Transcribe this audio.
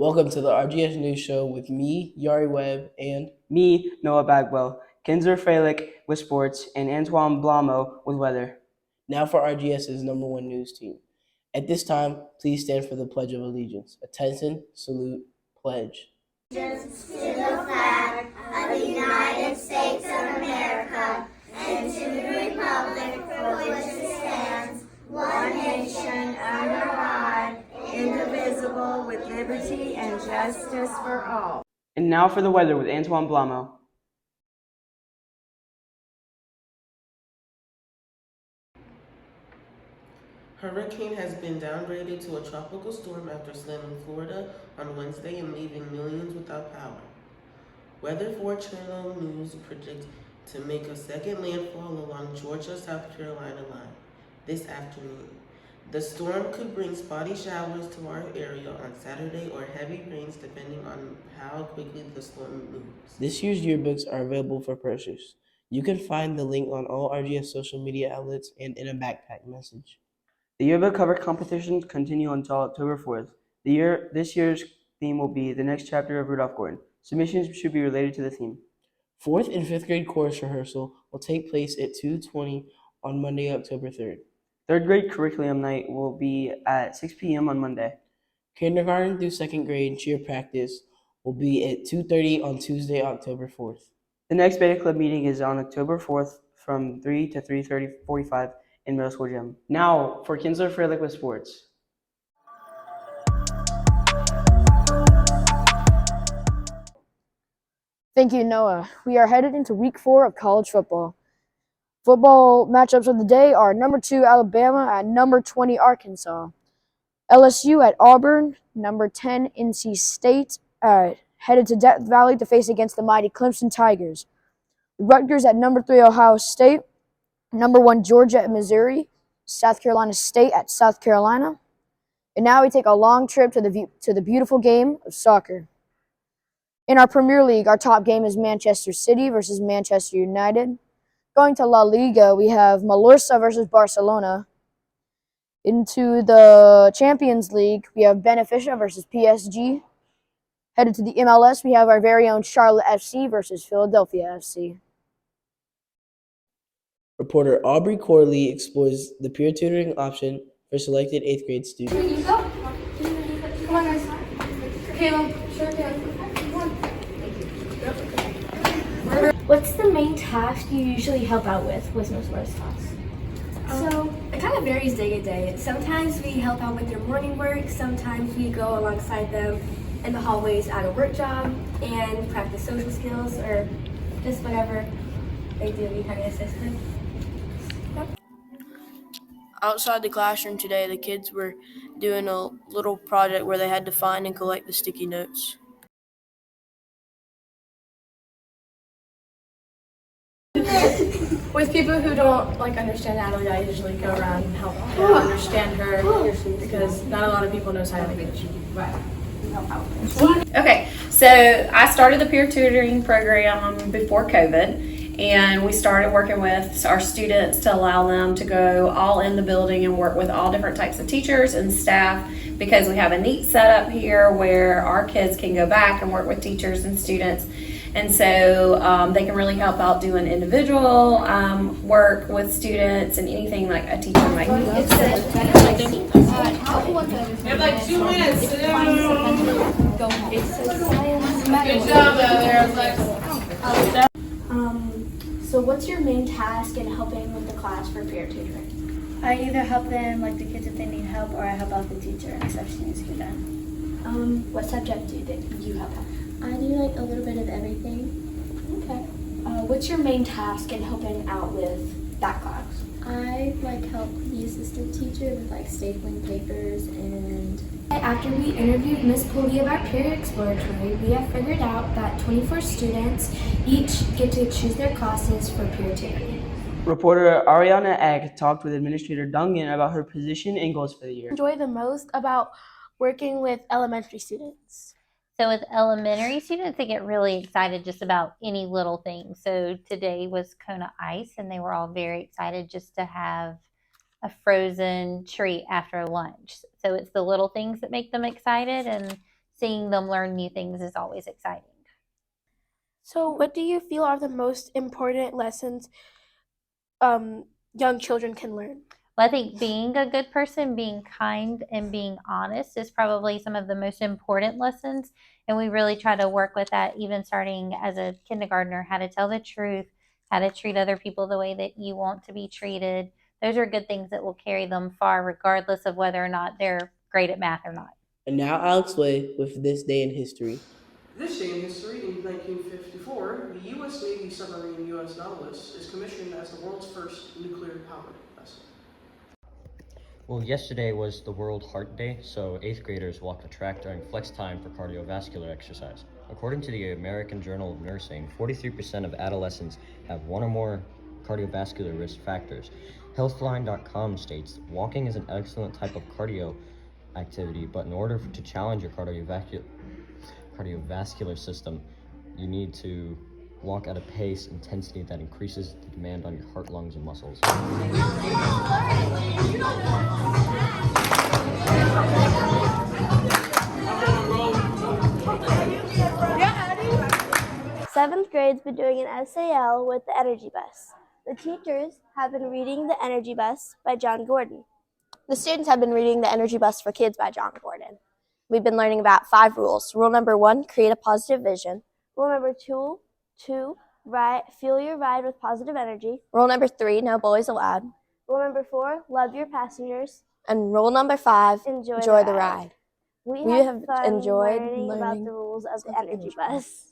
Welcome to the RGS News Show with me, Yari Webb, and me, Noah Bagwell, Kinzer Fralick with sports, and Antoine Blamo with weather. Now for RGS's number one news team. At this time, please stand for the Pledge of Allegiance. Attention, salute, pledge. Allegiance to the flag of the United States of America and to the republic for which it stands, one nation under God, indivisible, with liberty and justice for all. And now for the weather with Antoine Blamo. Hurricane has been downgraded to a tropical storm after slamming Florida on Wednesday and leaving millions without power. Weather 4 Channel News predicts to make a second landfall along Georgia-South Carolina line this afternoon. The storm could bring spotty showers to our area on Saturday or heavy rains depending on how quickly the storm moves. This year's yearbooks are available for purchase. You can find the link on all RGS social media outlets and in a backpack message. The yearbook cover competitions continue until October 4th. This year's theme will be the next chapter of Rudolph Gordon. Submissions should be related to the theme. 4th and 5th grade chorus rehearsal will take place at 2:20 on Monday, October 3rd. 3rd grade curriculum night will be at 6 p.m. on Monday. Kindergarten through 2nd grade cheer practice will be at 2:30 on Tuesday, October 4th. The next Beta Club meeting is on October 4th from 3 to 3:45 in middle school gym. Now for Kinzer Fralick with sports. Thank you, Noah. We are headed into week 4 of college football. Football matchups of the day are number 2 Alabama at number 20 Arkansas. LSU at Auburn, number 10 NC State, headed to Death Valley to face against the mighty Clemson Tigers. Rutgers at number 3 Ohio State, number 1 Georgia at Missouri, South Carolina State at South Carolina. And now we take a long trip to the beautiful game of soccer. In our Premier League, our top game is Manchester City versus Manchester United. Going to La Liga, we have Mallorca versus Barcelona. Into the Champions League, we have Benfica versus PSG. Headed to the MLS, we have our very own Charlotte FC versus Philadelphia FC. Reporter Aubrey Corley explores the peer tutoring option for selected 8th grade students. Can you go? Come on, guys. Caleb, sure can. What's the main task you usually help out with most of our tasks? So it kind of varies day to day. Sometimes we help out with their morning work. Sometimes we go alongside them in the hallways at a work job and practice social skills or just whatever they do. We kind of assist them. Outside the classroom today, the kids were doing a little project where they had to find and collect the sticky notes. With people who don't understand Natalie, I usually go around and help her understand her because not a lot of people know sign language. Okay, so I started the peer tutoring program before COVID, and we started working with our students to allow them to go all in the building and work with all different types of teachers and staff, because we have a neat setup here where our kids can go back and work with teachers and students. And so they can really help out doing individual work with students and anything like a teacher might need. You have like 2 minutes. Sit down. Good job out there. So what's your main task in helping with the class for peer tutoring? I either help them, like the kids if they need help, or I help out the teacher and stuff she needs to get done. What subject do you help out? I do like a little bit of everything. Okay. What's your main task in helping out with that class? I help the assistant teacher with stapling papers and... After we interviewed Ms. Pulley of our peer exploratory, we have figured out that 24 students each get to choose their classes for peer tutoring. Reporter Ariana Egg talked with Administrator Dungan about her position and goals for the year. Enjoy the most about working with elementary students. So with elementary students, they get really excited just about any little thing. So today was Kona Ice, and they were all very excited just to have a frozen treat after lunch. So it's the little things that make them excited. And seeing them learn new things is always exciting. So, what do you feel are the most important lessons young children can learn? Well, I think being a good person, being kind, and being honest is probably some of the most important lessons. And we really try to work with that, even starting as a kindergartner, how to tell the truth, how to treat other people the way that you want to be treated. Those are good things that will carry them far, regardless of whether or not they're great at math or not. And now Alex Way with This Day in History. This day in history, in 1954, the U.S. Navy submarine U.S. Nautilus is commissioned as the world's first nuclear-powered vessel. Well, yesterday was the World Heart Day, so 8th graders walked the track during flex time for cardiovascular exercise. According to the American Journal of Nursing, 43% of adolescents have one or more cardiovascular risk factors. Healthline.com states, walking is an excellent type of cardio activity, but in order to challenge your cardiovascular system, you need to walk at a pace, intensity that increases the demand on your heart, lungs, and muscles. Seventh grade's been doing an SAL with the Energy Bus. The teachers have been reading The Energy Bus by John Gordon. The students have been reading The Energy Bus for Kids by John Gordon. We've been learning about 5 rules. Rule number 1, create a positive vision. Rule number 2, fuel your ride with positive energy. Rule number 3, no bullies allowed. Rule number 4, love your passengers. And rule number 5, enjoy the ride. We have fun enjoyed learning about the rules of the Energy Bus.